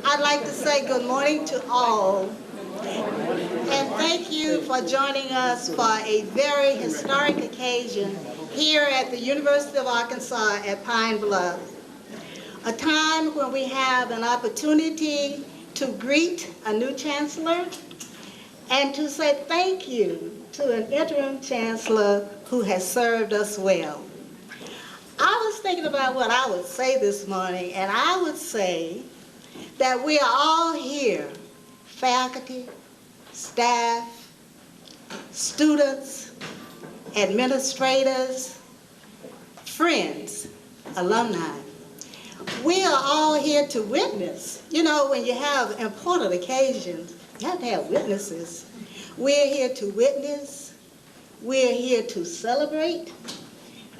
I'd like to say good morning to all, and thank you for joining us for a very historic occasion here at the University of Arkansas at Pine Bluff. A time when we have an opportunity to greet a new chancellor and to say thank you to an interim chancellor who has served us well. I was thinking about what I would say this morning, and I would say that we are all here, faculty, staff, students, administrators, friends, alumni. We are all here to witness. You know, when you have important occasions, you have to have witnesses. We're here to witness, we're here to celebrate,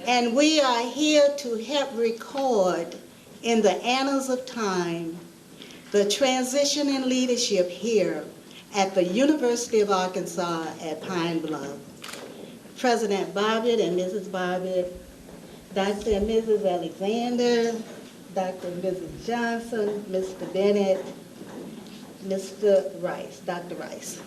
and we are here to help record in the annals of time the transition in leadership here at the University of Arkansas at Pine Bluff. President Bobbitt and Mrs. Bobbitt, Dr. and Mrs. Alexander, Dr. and Mrs. Johnson, Mr. Bennett, Mr. Rice, Dr. Rice.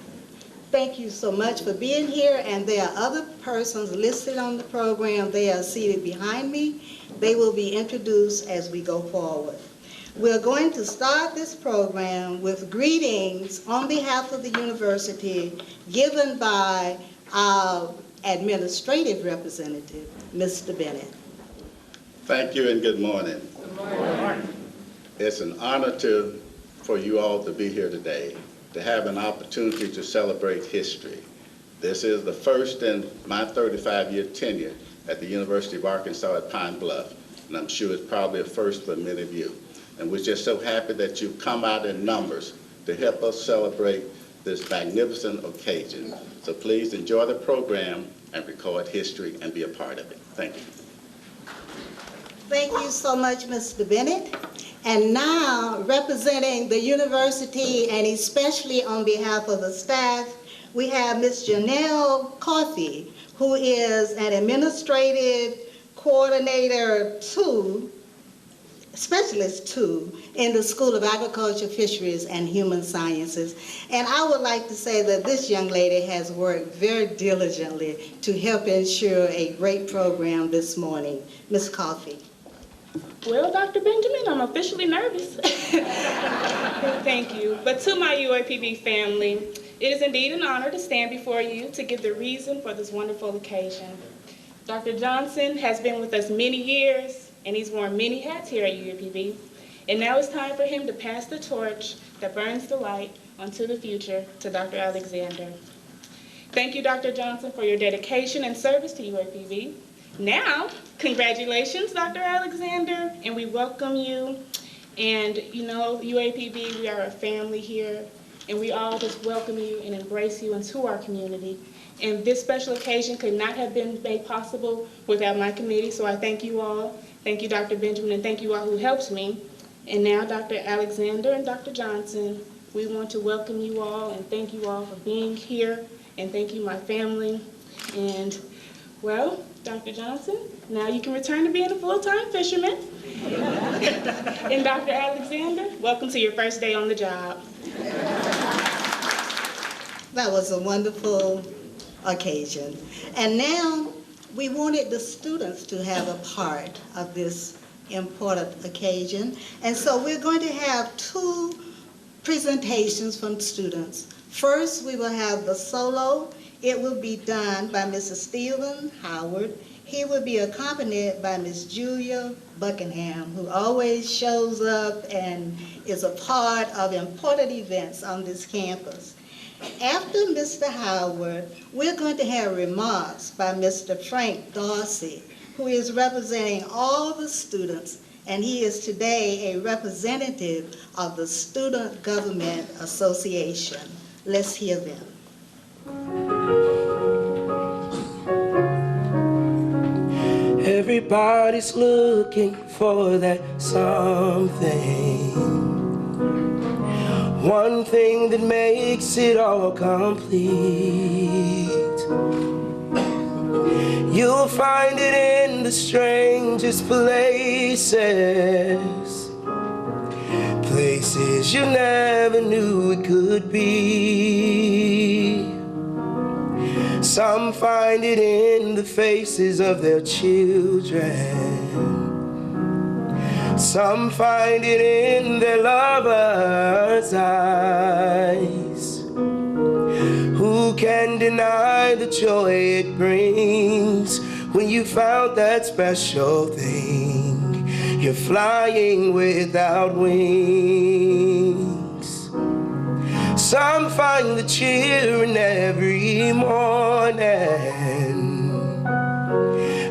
Thank you so much for being here, and there are other persons listed on the program. They are seated behind me. They will be introduced as we go forward. We're going to start this program with greetings on behalf of the university given by our administrative representative, Mr. Bennett. Thank you and good morning. Good morning. It's an honor for you all to be here today, to have an opportunity to celebrate history. This is the first in my 35-year tenure at the University of Arkansas at Pine Bluff, and I'm sure it's probably a first for many of you. And we're just so happy that you've come out in numbers to help us celebrate this magnificent occasion. So please enjoy the program and record history and be a part of it. Thank you. Thank you so much, Mr. Bennett. And now, representing the university and especially on behalf of the staff, we have Ms. Janelle Coffey, who is an administrative coordinator specialist 2 in the School of Agriculture, Fisheries, and Human Sciences. And I would like to say that this young lady has worked very diligently to help ensure a great program this morning. Ms. Coffey. Well, Dr. Benjamin, I'm officially nervous. Thank you. But to my UAPB family, it is indeed an honor to stand before you to give the reason for this wonderful occasion. Dr. Johnson has been with us many years, and he's worn many hats here at UAPB. And now it's time for him to pass the torch that burns the light onto the future to Dr. Alexander. Thank you, Dr. Johnson, for your dedication and service to UAPB. Now, congratulations, Dr. Alexander, and we welcome you. And you know, UAPB, we are a family here, and we all just welcome you and embrace you into our community. And this special occasion could not have been made possible without my committee, so I thank you all. Thank you, Dr. Benjamin, and thank you all who helped me. And now, Dr. Alexander and Dr. Johnson, we want to welcome you all and thank you all for being here, and thank you, my family. And, well, Dr. Johnson, now you can return to being a full-time fisherman. And Dr. Alexander, welcome to your first day on the job. That was a wonderful occasion. And now we wanted the students to have a part of this important occasion. And so we're going to have 2 presentations from students. First, we will have the solo. It will be done by Mr. Stephen Howard. He will be accompanied by Ms. Julia Buckingham, who always shows up and is a part of important events on this campus. After Mr. Howard, we're going to have remarks by Mr. Frank Darcy, who is representing all the students, and he is today a representative of the Student Government Association. Let's hear them. Everybody's looking for that something, one thing that makes it all complete. You'll find it in the strangest places, places places you never knew it could be. Some find it in the faces of their children. Some find it in their lovers' eyes. Who can deny the joy it brings when you found that special thing? You're flying without wings. Some find the cheer in every morning.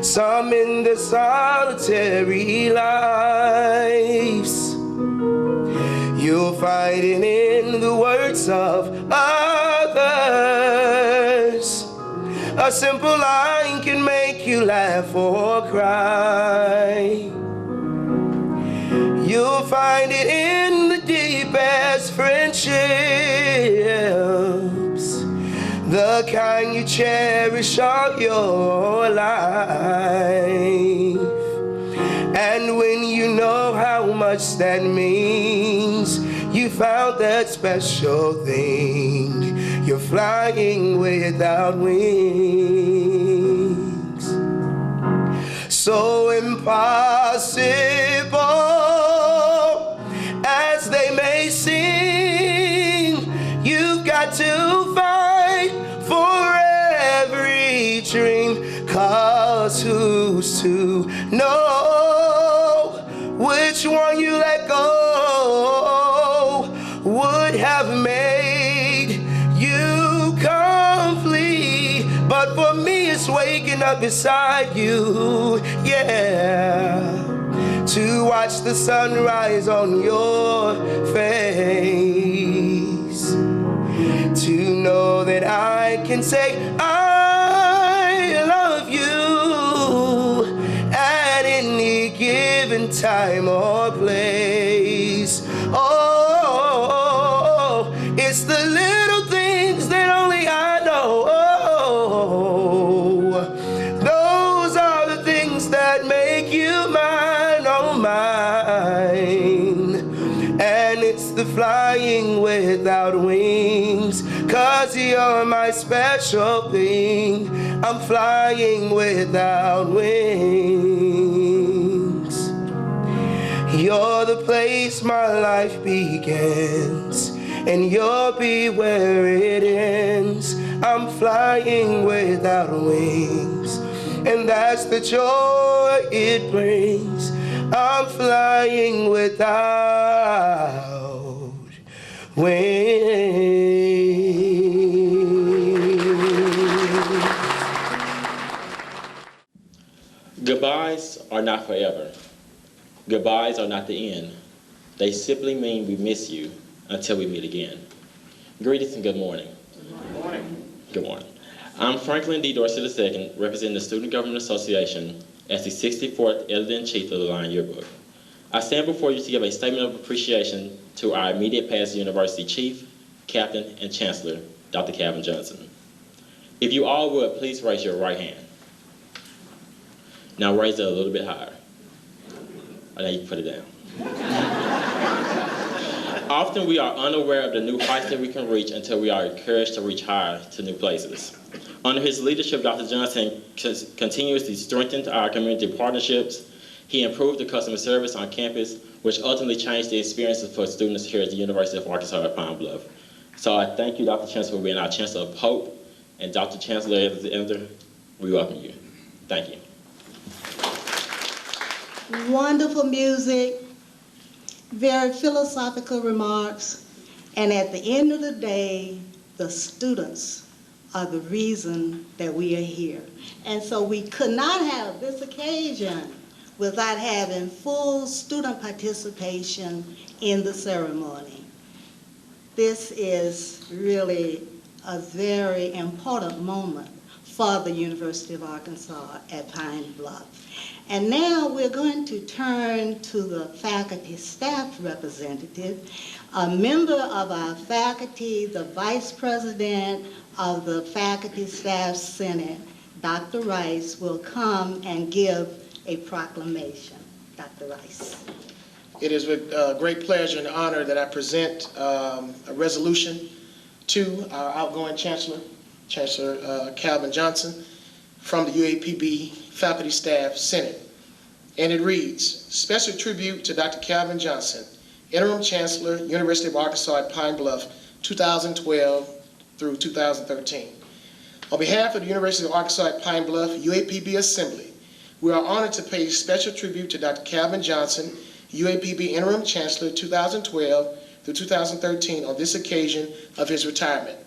Some in their solitary lives. You'll find it in the words of others. A simple line can make you laugh or cry. You'll find it in the deepest friendships, the kind you cherish all your life. And when you know how much that means, you found that special thing. You're flying without wings. So impossible as they may seem, you've got to fight for every dream. 'Cause who's to know which one you let go would have made you complete? But for me, it's waking up beside you, yeah, to watch the sunrise on your face, to know that I can say I love you at any given time or place. Oh, it's the little things that only I know. Those are the things that make you mine, oh mine. And it's the flying without wings, 'cause you're my special thing. I'm flying without wings. You're the place my life begins, and you'll be where it ends. I'm flying without wings, and that's the joy it brings. I'm flying without wings. Goodbyes are not forever. Goodbyes are not the end. They simply mean we miss you until we meet again. Greetings and good morning. Good morning. Good morning. I'm Franklin D. Dorsey II, representing the Student Government Association as the 64th Editor-in-Chief of the Lion Yearbook. I stand before you to give a statement of appreciation to our immediate past university chief, captain, and chancellor, Dr. Calvin Johnson. If you all would, please raise your right hand. Now raise it a little bit higher. Now you can put it down. Often we are unaware of the new heights that we can reach until we are encouraged to reach higher to new places. Under his leadership, Dr. Johnson continuously strengthened our community partnerships. He improved the customer service on campus, which ultimately changed the experiences for students here at the University of Arkansas at Pine Bluff. So I thank you, Dr. Chancellor, for being our Chancellor of Hope, and Dr. Chancellor, as the editor, we welcome you. Thank you. Wonderful music, very philosophical remarks, and at the end of the day, the students are the reason that we are here. And so we could not have this occasion without having full student participation in the ceremony. This is really a very important moment for the University of Arkansas at Pine Bluff. And now we're going to turn to the faculty staff representative, a member of our faculty, the vice president of the Faculty Staff Senate, Dr. Rice, will come and give a proclamation. Dr. Rice. It is with great pleasure and honor that I present a resolution to our outgoing Chancellor, Chancellor Calvin Johnson, from the UAPB Faculty Staff Senate. And it reads, Special Tribute to Dr. Calvin Johnson, Interim Chancellor, University of Arkansas at Pine Bluff, 2012 through 2013. On behalf of the University of Arkansas at Pine Bluff UAPB Assembly, we are honored to pay special tribute to Dr. Calvin Johnson, UAPB Interim Chancellor 2012 through 2013 on this occasion of his retirement.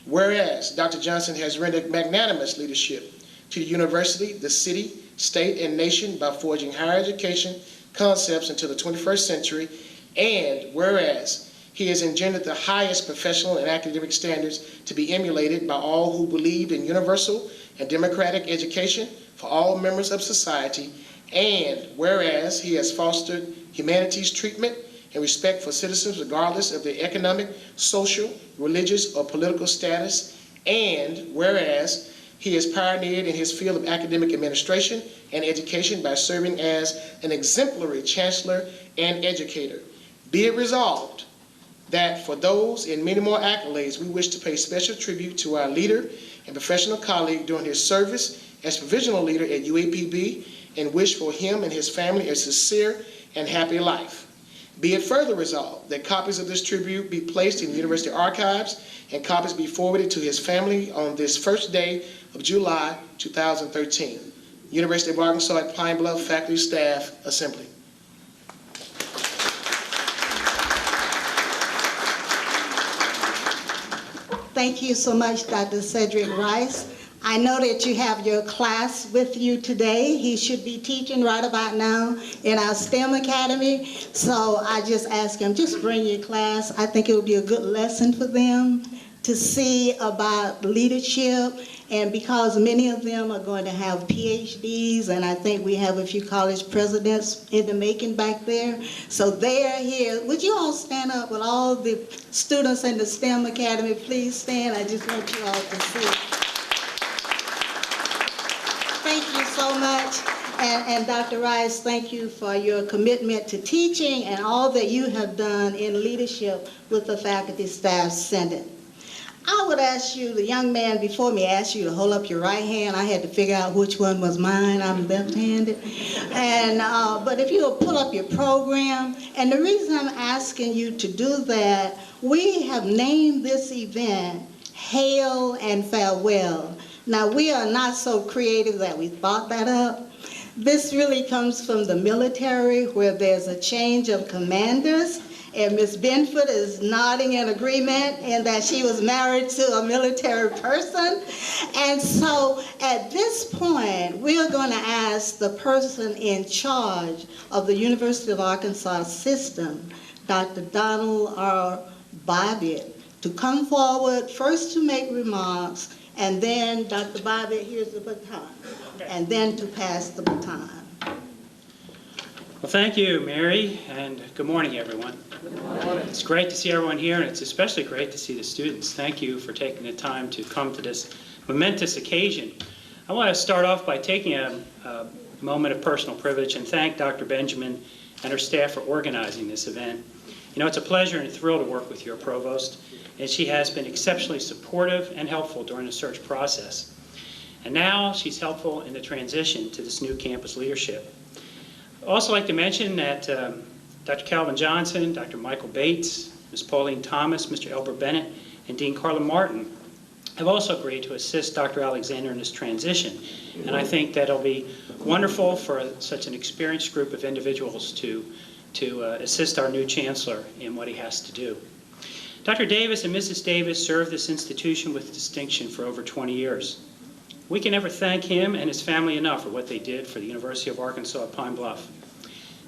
Whereas Dr. Johnson has rendered magnanimous leadership to the university, the city, state, and nation by forging higher education concepts into the 21st century, and whereas he has engendered the highest professional and academic standards to be emulated by all who believe in universal and democratic education for all members of society, and whereas he has fostered humanities treatment and respect for citizens regardless of their economic, social, religious, or political status, and whereas he has pioneered in his field of academic administration and education by serving as an exemplary chancellor and educator. Be it resolved that for those and many more accolades, we wish to pay special tribute to our leader and professional colleague during his service as provisional leader at UAPB, and wish for him and his family a sincere and happy life. Be it further resolved that copies of this tribute be placed in the University Archives and copies be forwarded to his family on this first day of July 2013. University of Arkansas at Pine Bluff Faculty Staff Assembly. Thank you so much, Dr. Cedric Rice. I know that you have your class with you today. He should be teaching right about now in our STEM Academy. So I just ask him, just bring your class. I think it will be a good lesson for them to see about leadership, and because many of them are going to have PhDs, and I think we have a few college presidents in the making back there. So they are here. Would you all stand up with all the students in the STEM Academy? Please stand. I just want you all to see. Thank you so much. And Dr. Rice, thank you for your commitment to teaching and all that you have done in leadership with the Faculty Staff Senate. I would ask you, the young man before me asked you to hold up your right hand. I had to figure out which one was mine. I'm left-handed. And but if you'll pull up your program, and the reason I'm asking you to do that, we have named this event Hail and Farewell. Now, we are not so creative that we thought that up. This really comes from the military, where there's a change of commanders. And Ms. Benford is nodding in agreement in that she was married to a military person. And so at this point, we are going to ask the person in charge of the University of Arkansas system, Dr. Donald R. Bobbitt, to come forward first to make remarks, and then Dr. Bobbitt, here's the baton, and then to pass the baton. Well, thank you, Mary, and good morning, everyone. Good morning. It's great to see everyone here, and it's especially great to see the students. Thank you for taking the time to come to this momentous occasion. I want to start off by taking a moment of personal privilege and thank Dr. Benjamin and her staff for organizing this event. You know, it's a pleasure and a thrill to work with your provost, and she has been exceptionally supportive and helpful during the search process. And now she's helpful in the transition to this new campus leadership. I'd also like to mention that Dr. Calvin Johnson, Dr. Michael Bates, Ms. Pauline Thomas, Mr. Elbert Bennett, and Dean Carla Martin have also agreed to assist Dr. Alexander in this transition. And I think that'll be wonderful for such an experienced group of individuals to assist our new chancellor in what he has to do. Dr. Davis and Mrs. Davis served this institution with distinction for over 20 years. We can never thank him and his family enough for what they did for the University of Arkansas at Pine Bluff.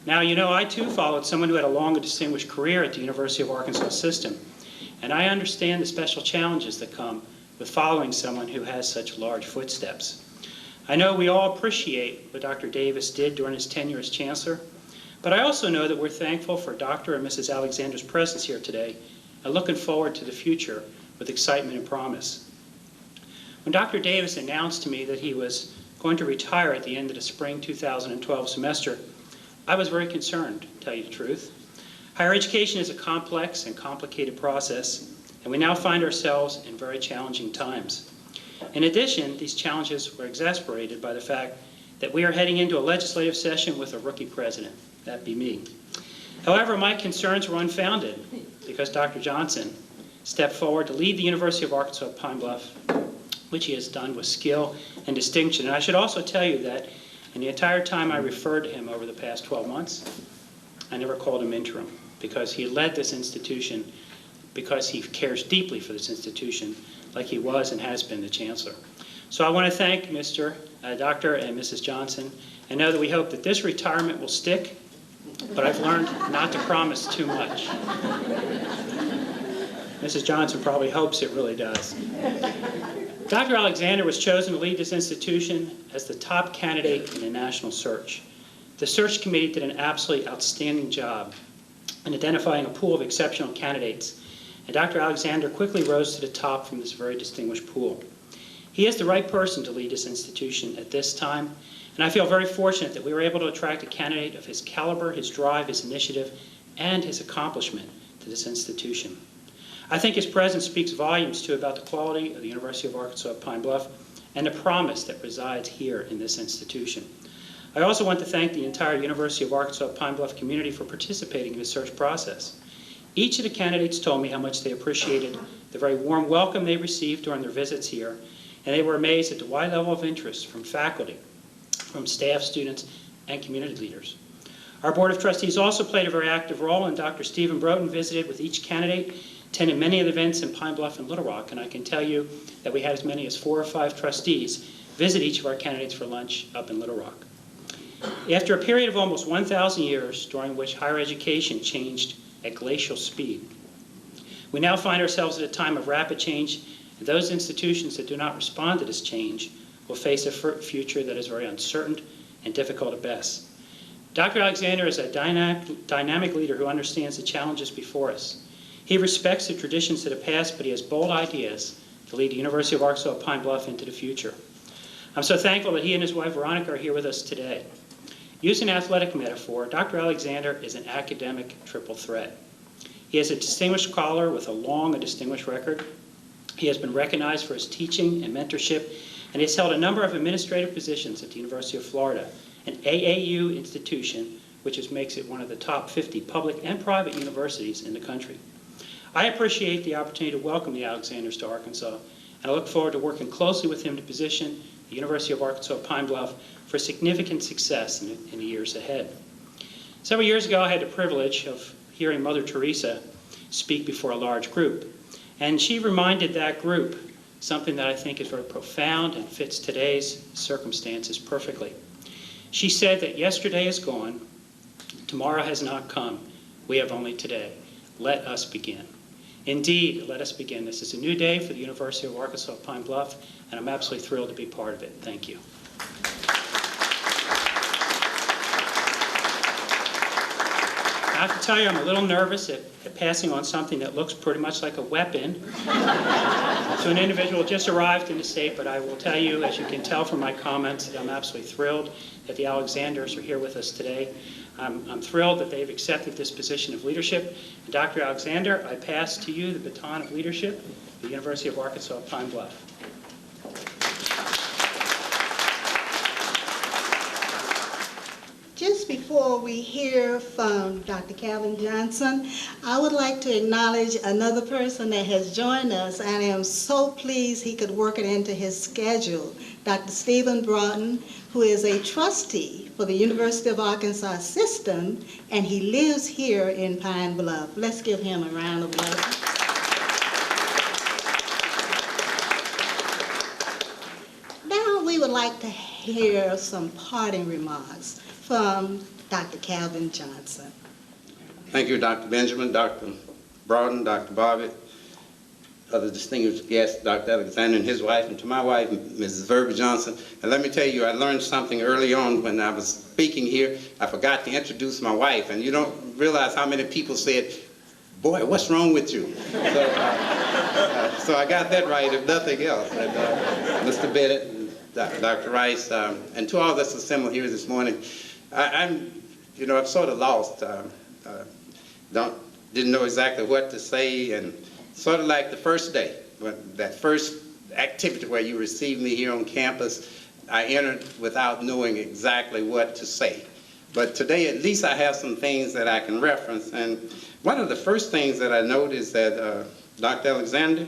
Now, you know, I too followed someone who had a long and distinguished career at the University of Arkansas system, and I understand the special challenges that come with following someone who has such large footsteps. I know we all appreciate what Dr. Davis did during his tenure as chancellor, but I also know that we're thankful for Dr. and Mrs. Alexander's presence here today and looking forward to the future with excitement and promise. When Dr. Davis announced to me that he was going to retire at the end of the spring 2012 semester, I was very concerned, to tell you the truth. Higher education is a complex and complicated process, and we now find ourselves in very challenging times. In addition, these challenges were exacerbated by the fact that we are heading into a legislative session with a rookie president. That'd be me. However, my concerns were unfounded because Dr. Johnson stepped forward to lead the University of Arkansas at Pine Bluff, which he has done with skill and distinction. And I should also tell you that in the entire time I referred to him over the past 12 months, I never called him interim, because he led this institution, because he cares deeply for this institution, like he was and has been the chancellor. So I want to thank Dr. and Mrs. Johnson, and know that we hope that this retirement will stick, but I've learned not to promise too much. Mrs. Johnson probably hopes it really does. Dr. Alexander was chosen to lead this institution as the top candidate in a national search. The search committee did an absolutely outstanding job in identifying a pool of exceptional candidates, and Dr. Alexander quickly rose to the top from this very distinguished pool. He is the right person to lead this institution at this time, and I feel very fortunate that we were able to attract a candidate of his caliber, his drive, his initiative, and his accomplishment to this institution. I think his presence speaks volumes, too, about the quality of the University of Arkansas at Pine Bluff and the promise that resides here in this institution. I also want to thank the entire University of Arkansas at Pine Bluff community for participating in the search process. Each of the candidates told me how much they appreciated the very warm welcome they received during their visits here, and they were amazed at the wide level of interest from faculty, from staff, students, and community leaders. Our Board of Trustees also played a very active role, and Dr. Stephen Broughton visited with each candidate, attended many of the events in Pine Bluff and Little Rock, and I can tell you that we had as many as 4 or 5 trustees visit each of our candidates for lunch up in Little Rock. After a period of almost 1,000 years during which higher education changed at glacial speed, we now find ourselves at a time of rapid change, and those institutions that do not respond to this change will face a future that is very uncertain and difficult at best. Dr. Alexander is a dynamic leader who understands the challenges before us. He respects the traditions that have passed, but he has bold ideas to lead the University of Arkansas at Pine Bluff into the future. I'm so thankful that he and his wife Veronica are here with us today. Using an athletic metaphor, Dr. Alexander is an academic triple threat. He is a distinguished scholar with a long and distinguished record. He has been recognized for his teaching and mentorship, and he has held a number of administrative positions at the University of Florida, an AAU institution, which makes it one of the top 50 public and private universities in the country. I appreciate the opportunity to welcome the Alexanders to Arkansas, and I look forward to working closely with him to position the University of Arkansas Pine Bluff for significant success in the years ahead. Several years ago, I had the privilege of hearing Mother Teresa speak before a large group, and she reminded that group something that I think is very profound and fits today's circumstances perfectly. She said that yesterday is gone, tomorrow has not come, we have only today. Let us begin. Indeed, let us begin. This is a new day for the University of Arkansas at Pine Bluff, and I'm absolutely thrilled to be part of it. Thank you. I have to tell you, I'm a little nervous at passing on something that looks pretty much like a weapon to an individual who just arrived in the state, but I will tell you, as you can tell from my comments, that I'm absolutely thrilled that the Alexanders are here with us today. I'm thrilled that they've accepted this position of leadership. And Dr. Alexander, I pass to you the baton of leadership at the University of Arkansas at Pine Bluff. Just before we hear from Dr. Calvin Johnson, I would like to acknowledge another person that has joined us, and I am so pleased he could work it into his schedule. Dr. Stephen Broughton, who is a trustee for the University of Arkansas system, and he lives here in Pine Bluff. Let's give him a round of applause. Now we would like to hear some parting remarks from Dr. Calvin Johnson. Thank you, Dr. Benjamin, Dr. Broughton, Dr. Bobbitt, other distinguished guests, Dr. Alexander and his wife, and to my wife, Mrs. Verba Johnson. And let me tell you, I learned something early on when I was speaking here. I forgot to introduce my wife, and you don't realize how many people said, "Boy, what's wrong with you?" So I got that right, if nothing else. And, Mr. Bennett, and Dr. Rice, and to all that's assembled here this morning, I'm you know, I'm sort of lost. Didn't know exactly what to say, and sort of like the first day, when that first activity where you received me here on campus, I entered without knowing exactly what to say. But today, at least I have some things that I can reference. And one of the first things that I noticed that, Dr. Alexander,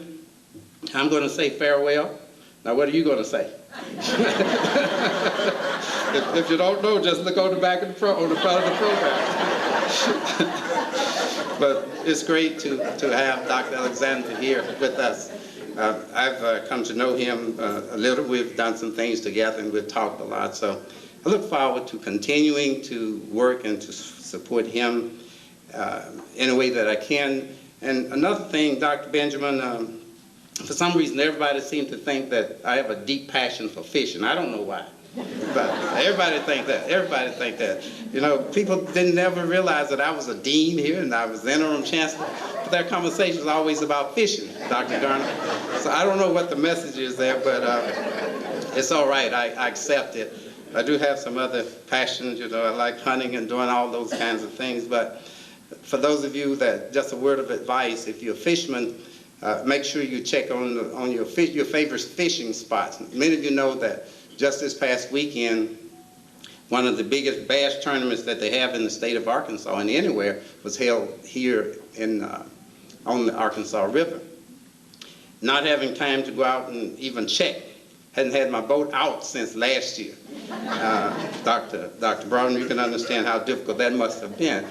I'm going to say farewell. Now, what are you going to say? if you don't know, just look on the back of the on the front of the program. But it's great to have Dr. Alexander here with us. I've come to know him a little. We've done some things together and we've talked a lot. So I look forward to continuing to work and to support him in a way that I can. And another thing, Dr. Benjamin, for some reason everybody seems to think that I have a deep passion for fishing. I don't know why. But everybody think that. Everybody think that. You know, people didn't ever realize that I was a dean here and I was interim chancellor. But their conversation is always about fishing, Dr. Garner. So I don't know what the message is there, but it's all right. I accept it. I do have some other passions. You know, I like hunting and doing all those kinds of things. But for those of you that, just a word of advice, if you're a fisherman, make sure you check on your favorite fishing spots. Many of you know that just this past weekend, one of the biggest bass tournaments that they have in the state of Arkansas and anywhere was held here on the Arkansas River. Not having time to go out and even check. Hadn't had my boat out since last year. Dr. Brown, you can understand how difficult that must have been.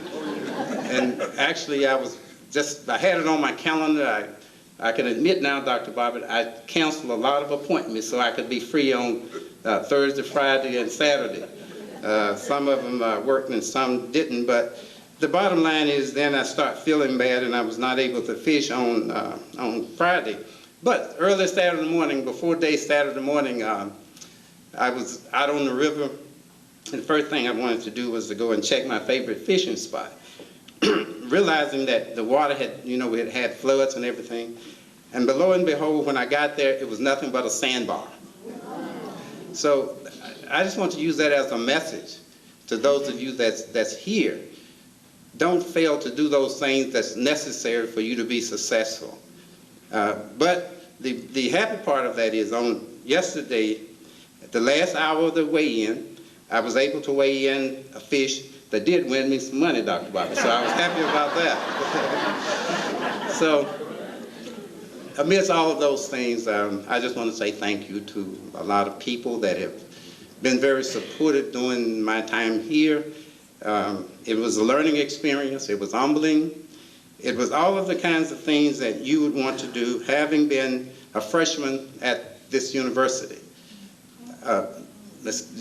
And actually, I had it on my calendar. I can admit now, Dr. Bobbitt, I canceled a lot of appointments so I could be free on Thursday, Friday, and Saturday. Some of them worked and some didn't, but the bottom line is then I start feeling bad and I was not able to fish on Friday. But early Saturday morning, before day Saturday morning, I was out on the river, and the first thing I wanted to do was to go and check my favorite fishing spot. Realizing that the water had, you know, it had floods and everything. And lo and behold, when I got there, it was nothing but a sandbar. So I just want to use that as a message to those of you that's here. Don't fail to do those things that's necessary for you to be successful. But the happy part of that is on yesterday, at the last hour of the weigh-in, I was able to weigh in a fish that did win me some money, Dr. Bobbitt, so I was happy about that. So amidst all of those things, I just want to say thank you to a lot of people that have been very supportive during my time here. It was a learning experience. It was humbling. It was all of the kinds of things that you would want to do, having been a freshman at this university.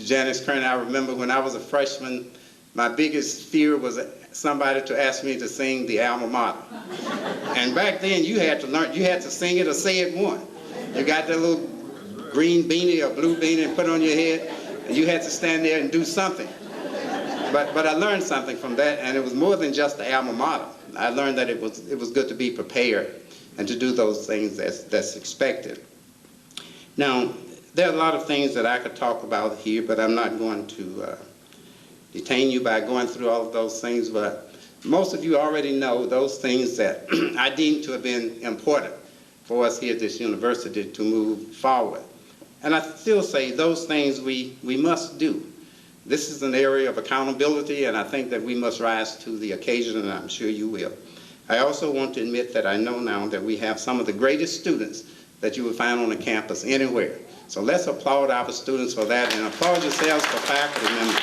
Janice Kern, I remember when I was a freshman, my biggest fear was somebody to ask me to sing the alma mater. And back then, you had to sing it or say it one. You got that little green beanie or blue beanie and put it on your head, and you had to stand there and do something. But I learned something from that, and it was more than just the alma mater. I learned that it was good to be prepared and to do those things that's expected. Now, there are a lot of things that I could talk about here, but I'm not going to detain you by going through all of those things, but most of you already know those things that I deem to have been important for us here at this university to move forward. And I still say those things we must do. This is an area of accountability, and I think that we must rise to the occasion, and I'm sure you will. I also want to admit that I know now that we have some of the greatest students that you will find on the campus anywhere. So let's applaud our students for that, and applaud yourselves for faculty members.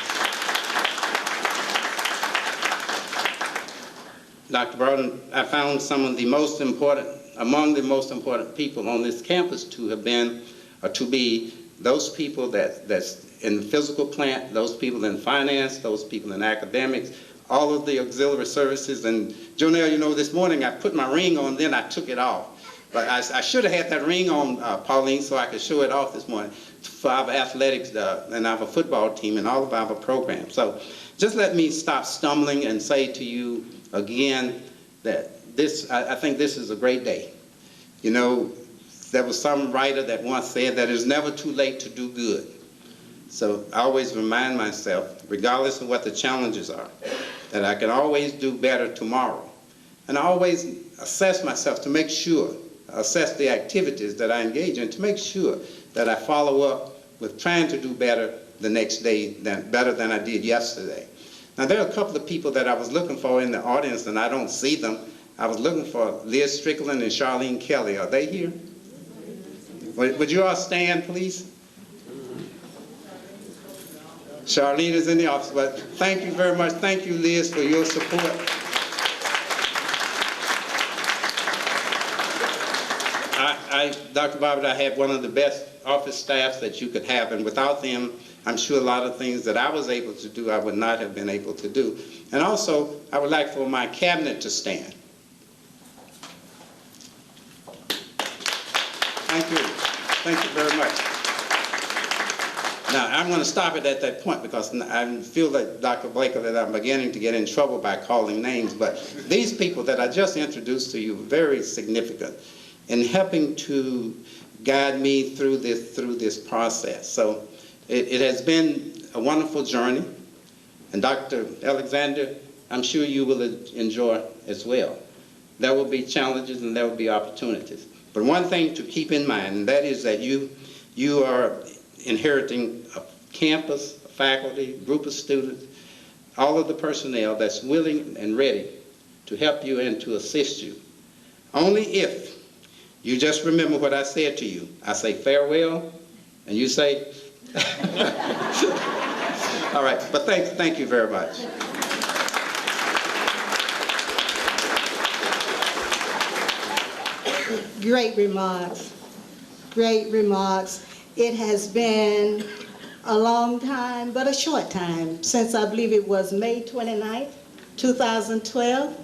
Dr. Broughton, I found some of the most important, among the most important people on this campus to have been, or to be, those people that's in the physical plant, those people in finance, those people in academics, all of the auxiliary services. And Jonelle, you know, this morning I put my ring on, then I took it off. But I should have had that ring on, Pauline, so I could show it off this morning for our athletics and our football team and all of our programs. So just let me stop stumbling and say to you again that I think this is a great day. You know, there was some writer that once said that it's never too late to do good. So I always remind myself, regardless of what the challenges are, that I can always do better tomorrow. And I always assess myself to make sure, assess the activities that I engage in to make sure that I follow up with trying to do better the next day, better than I did yesterday. Now, there are a couple of people that I was looking for in the audience, and I don't see them. I was looking for Liz Strickland and Charlene Kelly. Are they here? Would you all stand, please? Charlene is in the office, but thank you very much. Thank you, Liz, for your support. Dr. Bobbitt, I have one of the best office staffs that you could have, and without them, I'm sure a lot of things that I was able to do, I would not have been able to do. And also, I would like for my cabinet to stand. Thank you. Thank you very much. Now, I'm going to stop it at that point because I feel like, Dr. Blakely, that I'm beginning to get in trouble by calling names, but these people that I just introduced to you are very significant in helping to guide me through this process. So it has been a wonderful journey, and Dr. Alexander, I'm sure you will enjoy as well. There will be challenges and there will be opportunities. But one thing to keep in mind, and that is that you are inheriting a campus, a faculty, group of students, all of the personnel that's willing and ready to help you and to assist you. Only if you just remember what I said to you. I say farewell, and you say, all right, but thank you very much. Great remarks. Great remarks. It has been a long time, but a short time, since I believe it was May 29th, 2012.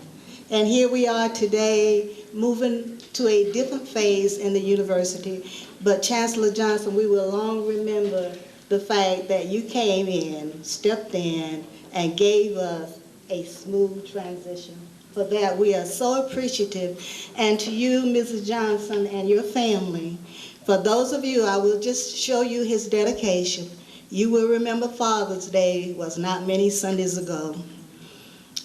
And here we are today, moving to a different phase in the university. But Chancellor Johnson, we will long remember the fact that you came in, stepped in, and gave us a smooth transition. For that, we are so appreciative. And to you, Mrs. Johnson, and your family, for those of you, I will just show you his dedication. You will remember Father's Day was not many Sundays ago.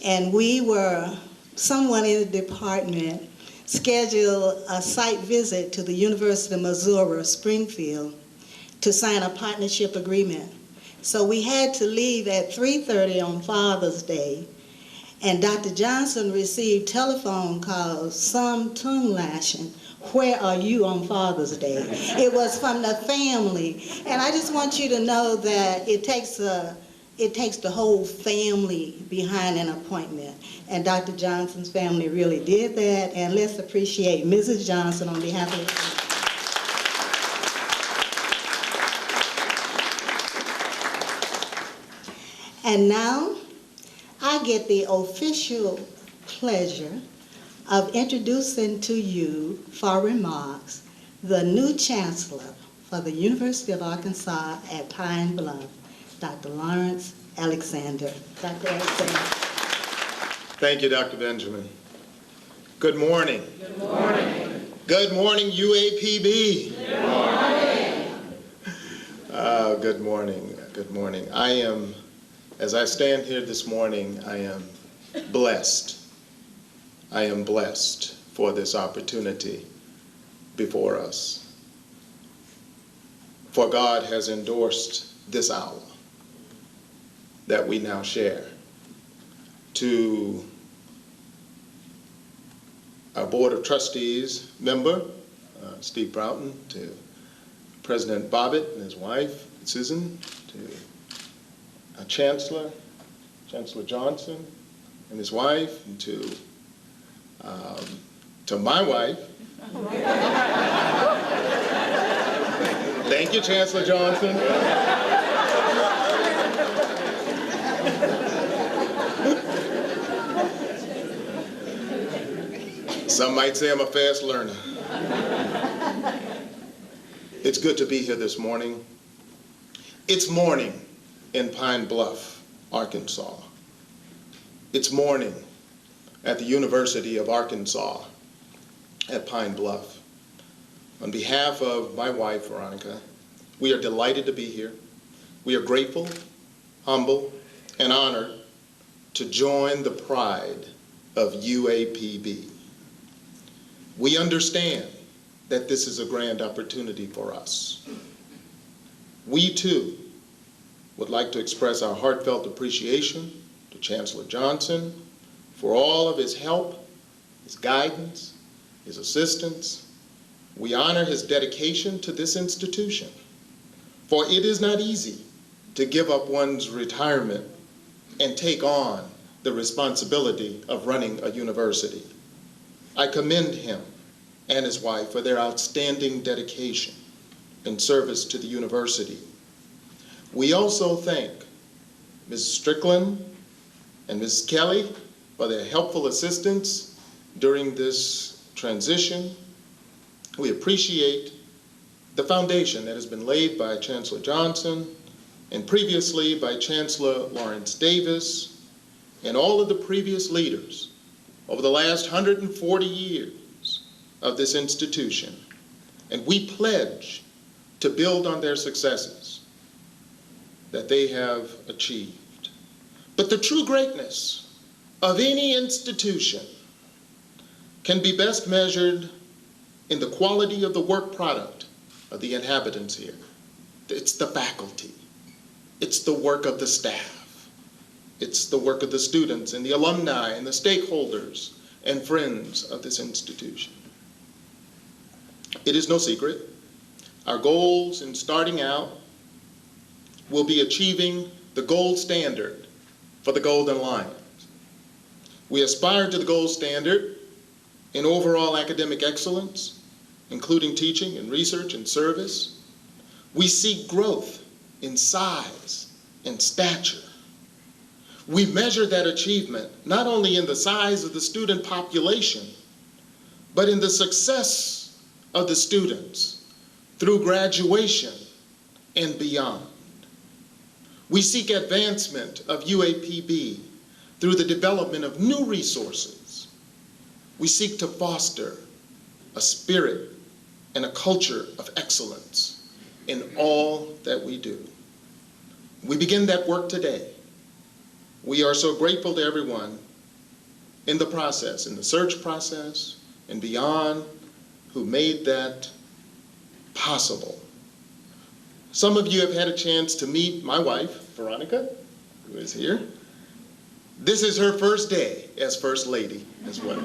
And we were, someone in the department scheduled a site visit to the University of Missouri, Springfield, to sign a partnership agreement. So we had to leave at 3:30 on Father's Day. And Dr. Johnson received telephone calls, some tongue lashing. Where are you on Father's Day? It was from the family. And I just want you to know that it takes the whole family behind an appointment. And Dr. Johnson's family really did that. And let's appreciate Mrs. Johnson on behalf of the family. And now, I get the official pleasure of introducing to you for remarks the new Chancellor for the University of Arkansas at Pine Bluff, Dr. Lawrence Alexander. Dr. Alexander. Thank you, Dr. Benjamin. Good morning. Good morning. Good morning, UAPB. Good morning. Good morning. Good morning. I am, as I stand here this morning, I am blessed. I am blessed for this opportunity before us. For God has endorsed this hour that we now share to our Board of Trustees member, Steve Broughton, to President Bobbitt and his wife, Susan, to our Chancellor Johnson and his wife, and to my wife. Thank you, Chancellor Johnson. Some might say I'm a fast learner. It's good to be here this morning. It's morning in Pine Bluff, Arkansas. It's morning at the University of Arkansas at Pine Bluff. On behalf of my wife, Veronica, we are delighted to be here. We are grateful, humble, and honored to join the pride of UAPB. We understand that this is a grand opportunity for us. We too would like to express our heartfelt appreciation to Chancellor Johnson for all of his help, his guidance, his assistance. We honor his dedication to this institution, for it is not easy to give up one's retirement and take on the responsibility of running a university. I commend him and his wife for their outstanding dedication and service to the university. We also thank Ms. Strickland and Ms. Kelly for their helpful assistance during this transition. We appreciate the foundation that has been laid by Chancellor Johnson and previously by Chancellor Lawrence Davis and all of the previous leaders over the last 140 years of this institution. And we pledge to build on their successes that they have achieved. But the true greatness of any institution can be best measured in the quality of the work product of the inhabitants here. It's the faculty. It's the work of the staff. It's the work of the students and the alumni and the stakeholders and friends of this institution. It is no secret. Our goals in starting out will be achieving the gold standard for the Golden Lions. We aspire to the gold standard in overall academic excellence, including teaching and research and service. We seek growth in size and stature. We measure that achievement not only in the size of the student population, but in the success of the students through graduation and beyond. We seek advancement of UAPB through the development of new resources. We seek to foster a spirit and a culture of excellence in all that we do. We begin that work today. We are so grateful to everyone in the process, in the search process and beyond, who made that possible. Some of you have had a chance to meet my wife, Veronica, who is here. This is her first day as First Lady as well.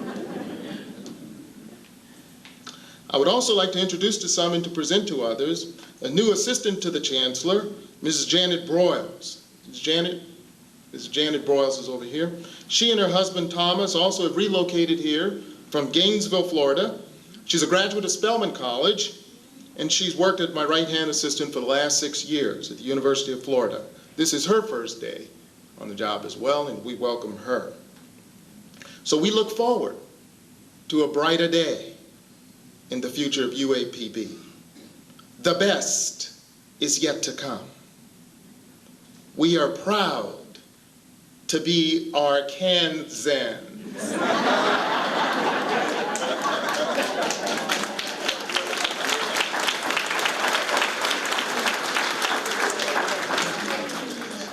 I would also like to introduce to some and to present to others a new assistant to the Chancellor, Mrs. Janet Broyles. Mrs. Janet Broyles is over here. She and her husband, Thomas, also have relocated here from Gainesville, Florida. She's a graduate of Spelman College, and she's worked as my right-hand assistant for the last 6 years at the University of Florida. This is her first day on the job as well, and we welcome her. So we look forward to a brighter day in the future of UAPB. The best is yet to come. We are proud to be Arkansans.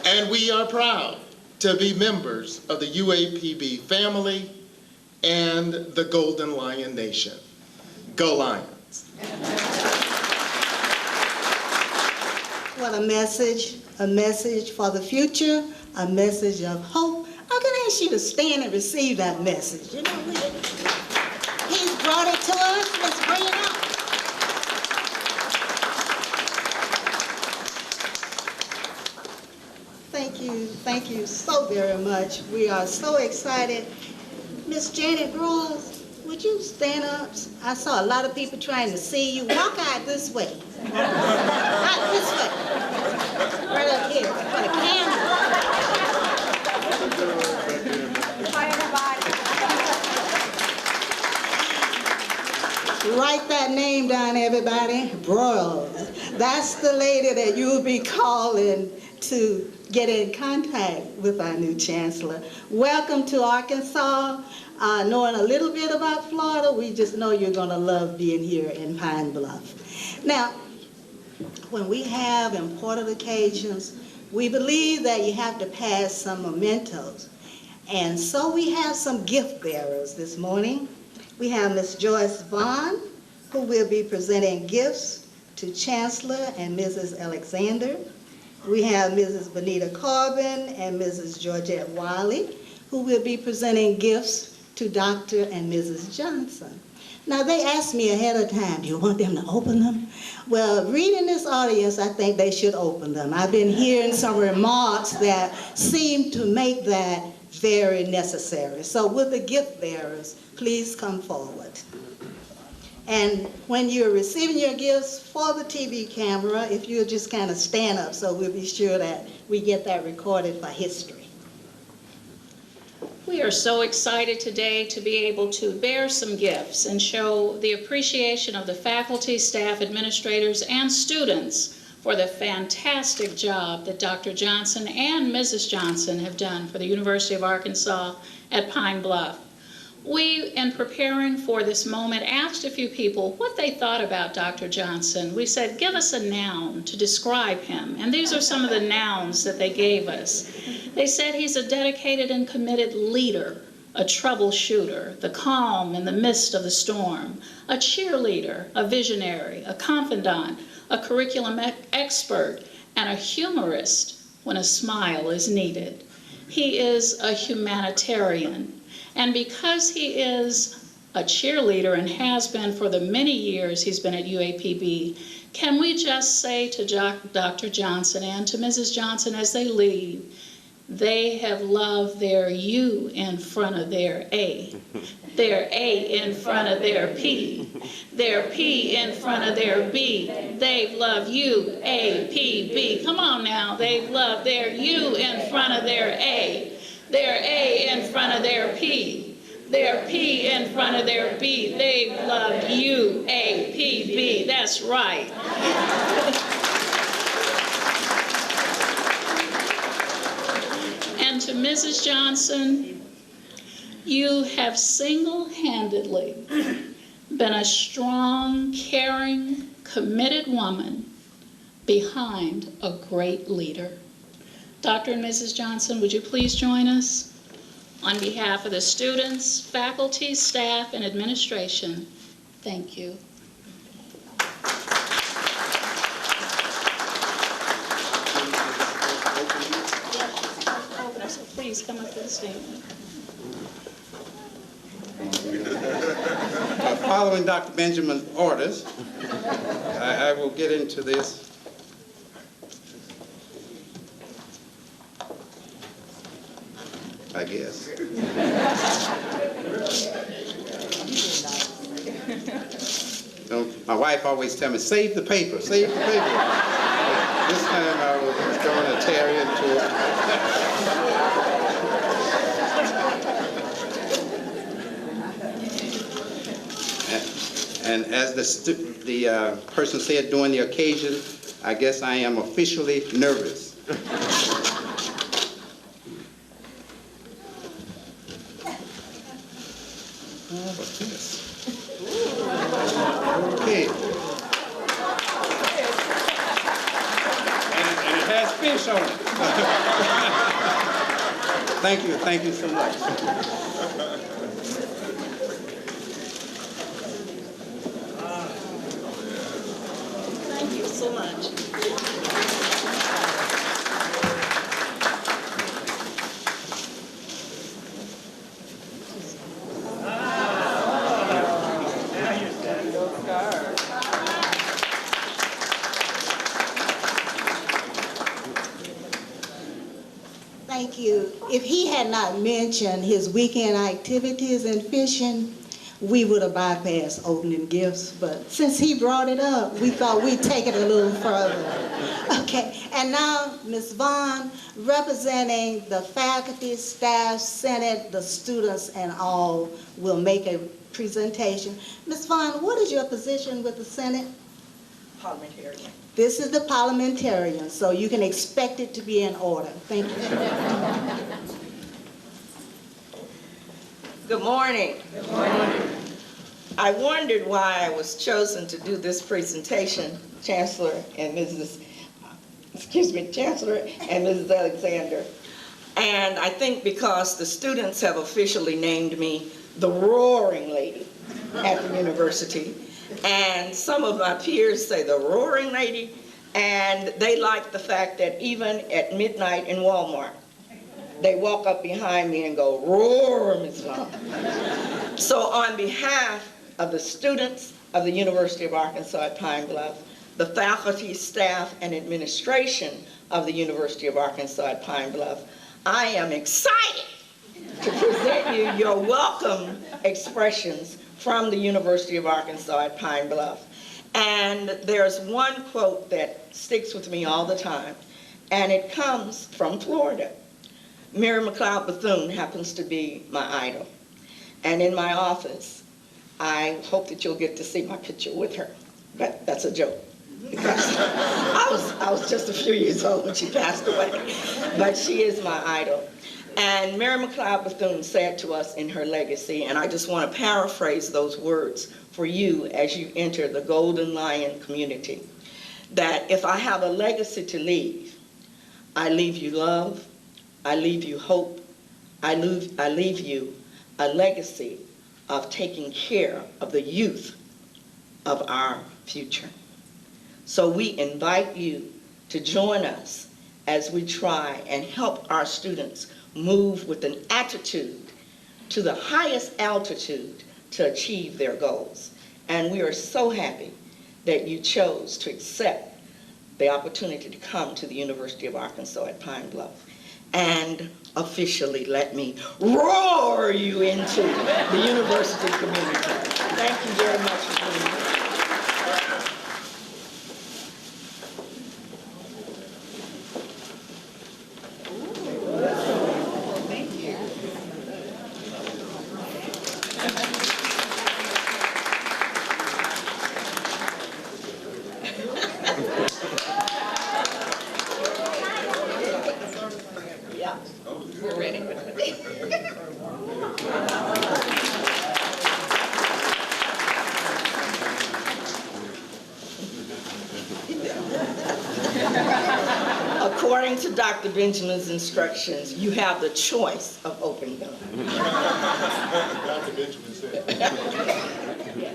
And we are proud to be members of the UAPB family and the Golden Lion Nation. Go Lions. What a message for the future, a message of hope. I'm going to ask you to stand and receive that message. You know, he's brought it to us. Let's bring it out. Thank you so very much. We are so excited. Miss Janet Broyles, would you stand up? I saw a lot of people trying to see you. Walk out this way. Out this way. Right up here for the camera. Hi, everybody. Write that name down, everybody. Broyles. That's the lady that you'll be calling to get in contact with our new chancellor. Welcome to Arkansas. Knowing a little bit about Florida, we just know you're going to love being here in Pine Bluff. Now, when we have important occasions, we believe that you have to pass some mementos. And so we have some gift bearers this morning. We have Ms. Joyce Vaughn, who will be presenting gifts to Chancellor and Mrs. Alexander. We have Mrs. Benita Corbin and Mrs. Georgette Wiley, who will be presenting gifts to Dr. and Mrs. Johnson. Now, they asked me ahead of time, do you want them to open them? Well, reading this audience, I think they should open them. I've been hearing some remarks that seem to make that very necessary. So with the gift bearers, please come forward. And when you're receiving your gifts for the TV camera, if you'll just kind of stand up so we'll be sure that we get that recorded for history. We are so excited today to be able to bear some gifts and show the appreciation of the faculty, staff, administrators, and students for the fantastic job that Dr. Johnson and Mrs. Johnson have done for the University of Arkansas at Pine Bluff. We, in preparing for this moment, asked a few people what they thought about Dr. Johnson. We said, give us a noun to describe him. And these are some of the nouns that they gave us. They said he's a dedicated and committed leader, a troubleshooter, the calm in the midst of the storm, a cheerleader, a visionary, a confidant, a curriculum expert, and a humorist when a smile is needed. He is a humanitarian. And because he is a cheerleader and has been for the many years he's been at UAPB, can we just say to Dr. Johnson and to Mrs. Johnson as they leave, they have loved their U in front of their A, their A in front of their P, their P in front of their B. They've loved U, A, P, B. Come on now, they've loved their U in front of their A, their A in front of their P, their P in front of their B. They've loved U, A, P, B. That's right. And to Mrs. Johnson, you have single-handedly been a strong, caring, committed woman behind a great leader. Dr. and Mrs. Johnson, would you please join us? On behalf of the students, faculty, staff, and administration, thank you. So please come up to the stand. Following Dr. Benjamin's orders, I will get into this. I guess. My wife always tells me, save the paper, save the paper. This time I was going to tear into it. And as the person said during the occasion, I guess I am officially nervous. What's this? Okay. And it has fish on it. Thank you so much. Thank you so much. Thank you. If he had not mentioned his weekend activities and fishing, we would have bypassed opening gifts. But since he brought it up, we thought we'd take it a little further. Okay, and now Ms. Vaughn, representing the faculty, staff, Senate, the students, and all, will make a presentation. Ms. Vaughn, what is your position with the Senate? Parliamentarian. This is the parliamentarian, so you can expect it to be in order. Thank you. Good morning. Good morning. I wondered why I was chosen to do this presentation, Chancellor and Mrs. Alexander. And I think because the students have officially named me the Roaring Lady at the university. And some of my peers say the Roaring Lady, and they like the fact that even at midnight in Walmart, they walk up behind me and go, "Roar, Ms. Long." So on behalf of the students of the University of Arkansas at Pine Bluff, the faculty, staff, and administration of the University of Arkansas at Pine Bluff, I am excited to present you your welcome expressions from the University of Arkansas at Pine Bluff. And there's one quote that sticks with me all the time, and it comes from Florida. Mary McLeod Bethune happens to be my idol. And in my office, I hope that you'll get to see my picture with her. But that's a joke. Because I was just a few years old when she passed away. But she is my idol. And Mary McLeod Bethune said to us in her legacy, and I just want to paraphrase those words for you as you enter the Golden Lion community, that if I have a legacy to leave, I leave you love, I leave you hope, I leave you a legacy of taking care of the youth of our future. So we invite you to join us as we try and help our students move with an attitude to the highest altitude to achieve their goals. And we are so happy that you chose to accept the opportunity to come to the University of Arkansas at Pine Bluff and officially let me roar you into the university community. Thank you very much for being here. According to Dr. Benjamin's instructions, you have the choice of opening them. Dr. Benjamin said. Yes.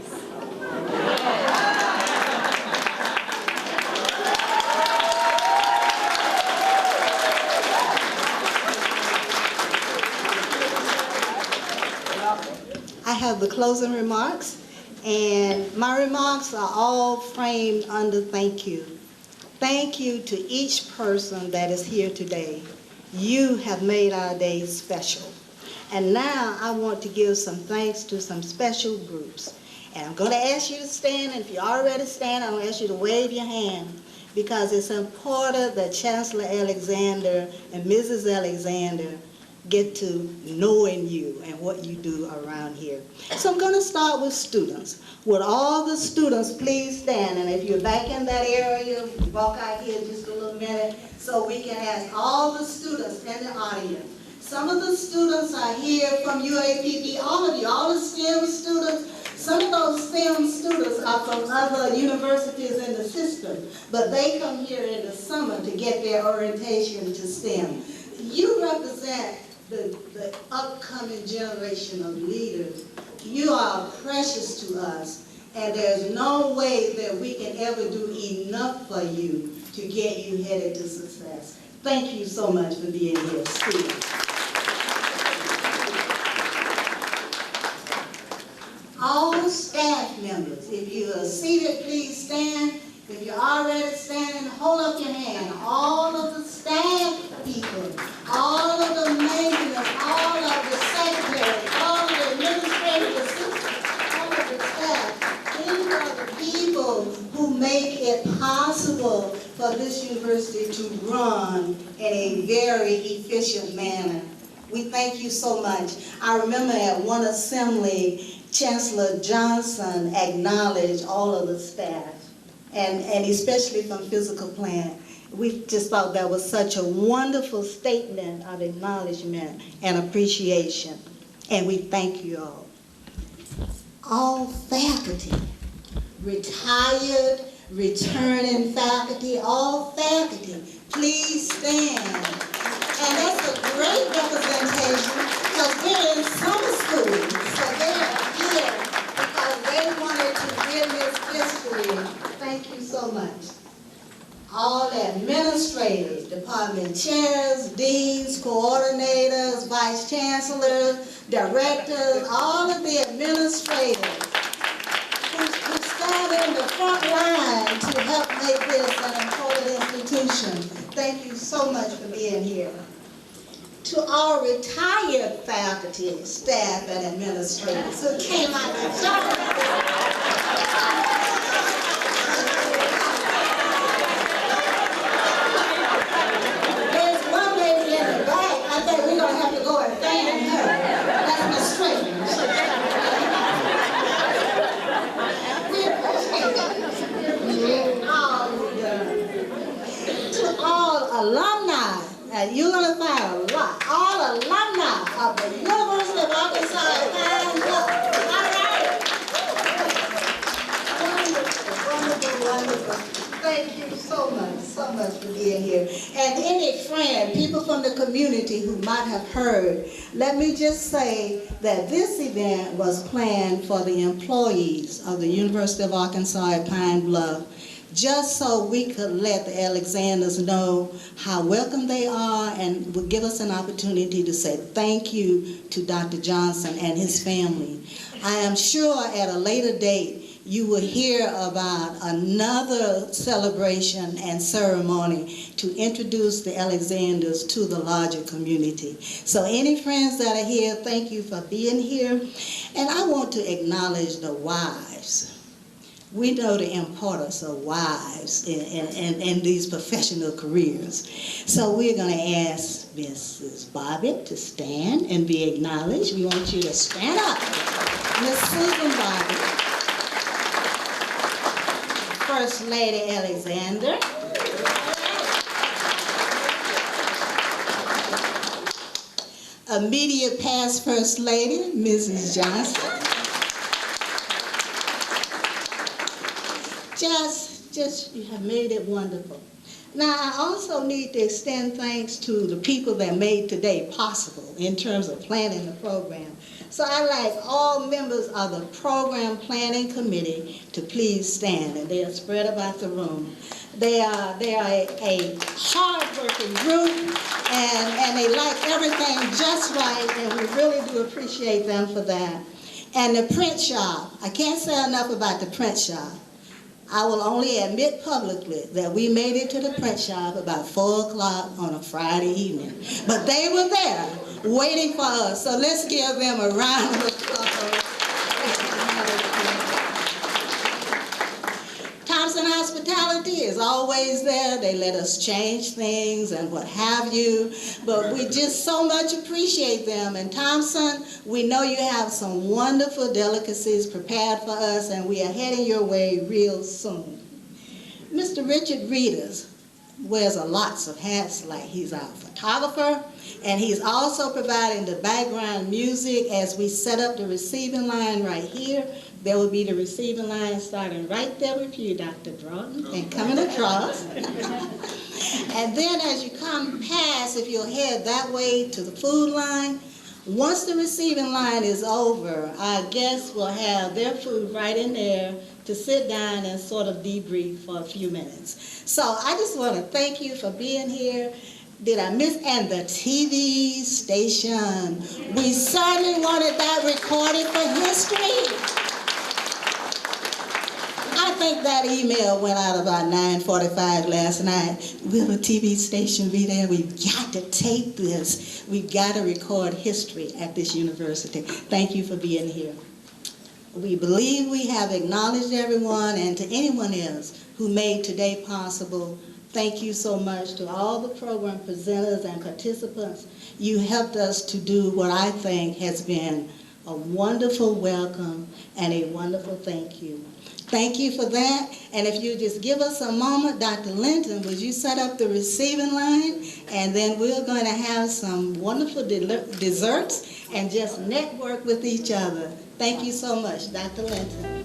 I have the closing remarks, and my remarks are all framed under thank you. Thank you to each person that is here today. You have made our day special. And now I want to give some thanks to some special groups. And I'm going to ask you to stand, and if you already stand, I'm going to ask you to wave your hand, because it's important that Chancellor Alexander and Mrs. Alexander get to knowing you and what you do around here. So I'm going to start with students. Would all the students please stand? And if you're back in that area, walk out here just a little minute so we can ask all the students in the audience. Some of the students are here from UAPB, all of you, all the STEM students. Some of those STEM students are from other universities in the system, but they come here in the summer to get their orientation to STEM. You represent the upcoming generation of leaders. You are precious to us, and there's no way that we can ever do enough for you to get you headed to success. Thank you so much for being here, students. All staff members, if you are seated, please stand. If you're already standing, hold up your hand. All of the staff people, all of the maintenance, all of the secretaries, all of the administrative assistants, all of the staff, these are the people who make it possible for this university to run in a very efficient manner. We thank you so much. I remember at one assembly, Chancellor Johnson acknowledged all of the staff, and especially from physical plant. We just thought that was such a wonderful statement of acknowledgement and appreciation, and we thank you all. all faculty, retired, returning faculty, all faculty, please stand. And that's a great representation because we're in summer school, so they're here because they wanted to witness history. Thank you so much. All administrators, department chairs, deans, coordinators, vice chancellors, directors, all of the administrators who stand in the front line to help make this an important institution. Thank you so much for being here. To our retired faculty, staff, and administrators who came out to join. Alumni, and you're going to find a lot, all alumni of the University of Arkansas and all right. Wonderful, wonderful. Thank you so much for being here. And any friend, people from the community who might have heard, let me just say that this event was planned for the employees of the University of Arkansas at Pine Bluff, just so we could let the Alexanders know how welcome they are and would give us an opportunity to say thank you to Dr. Johnson and his family. I am sure at a later date you will hear about another celebration and ceremony to introduce the Alexanders to the larger community. So any friends that are here, thank you for being here. And I want to acknowledge the wives. We know the importance of wives in these professional careers. So we're going to ask Mrs. Bobbitt to stand and be acknowledged. We want you to stand up. Miss Susan Bobbitt, First Lady Alexander, immediate past First Lady, Mrs. Johnson. Just you have made it wonderful. Now, I also need to extend thanks to the people that made today possible in terms of planning the program. So I'd like all members of the program planning committee to please stand, and they are spread about the room. They are a hard-working group, and they like everything just right, and we really do appreciate them for that. And the print shop, I can't say enough about the print shop. I will only admit publicly that we made it to the print shop about 4 o'clock on a Friday evening. But they were there waiting for us, so let's give them a round of applause. Thompson Hospitality is always there. They let us change things and what have you, but we just so much appreciate them. And Thompson, we know you have some wonderful delicacies prepared for us, and we are heading your way real soon. Mr. Richard Reeders wears lots of hats, like he's our photographer, and he's also providing the background music as we set up the receiving line right here. There will be the receiving line starting right there with you, Dr. Broughton, and coming across. And then as you come past, if you'll head that way to the food line, once the receiving line is over, our guests will have their food right in there to sit down and sort of debrief for a few minutes. So I just want to thank you for being here. Did I miss? And the TV station. We certainly wanted that recorded for history. I think that email went out about 9:45 last night. Will the TV station be there? We've got to tape this. We've got to record history at this university. Thank you for being here. We believe we have acknowledged everyone, and to anyone else who made today possible, thank you so much to all the program presenters and participants. You helped us to do what I think has been a wonderful welcome and a wonderful thank you. Thank you for that. And if you just give us a moment, Dr. Linton, would you set up the receiving line? And then we're going to have some wonderful desserts and just network with each other. Thank you so much, Dr. Linton.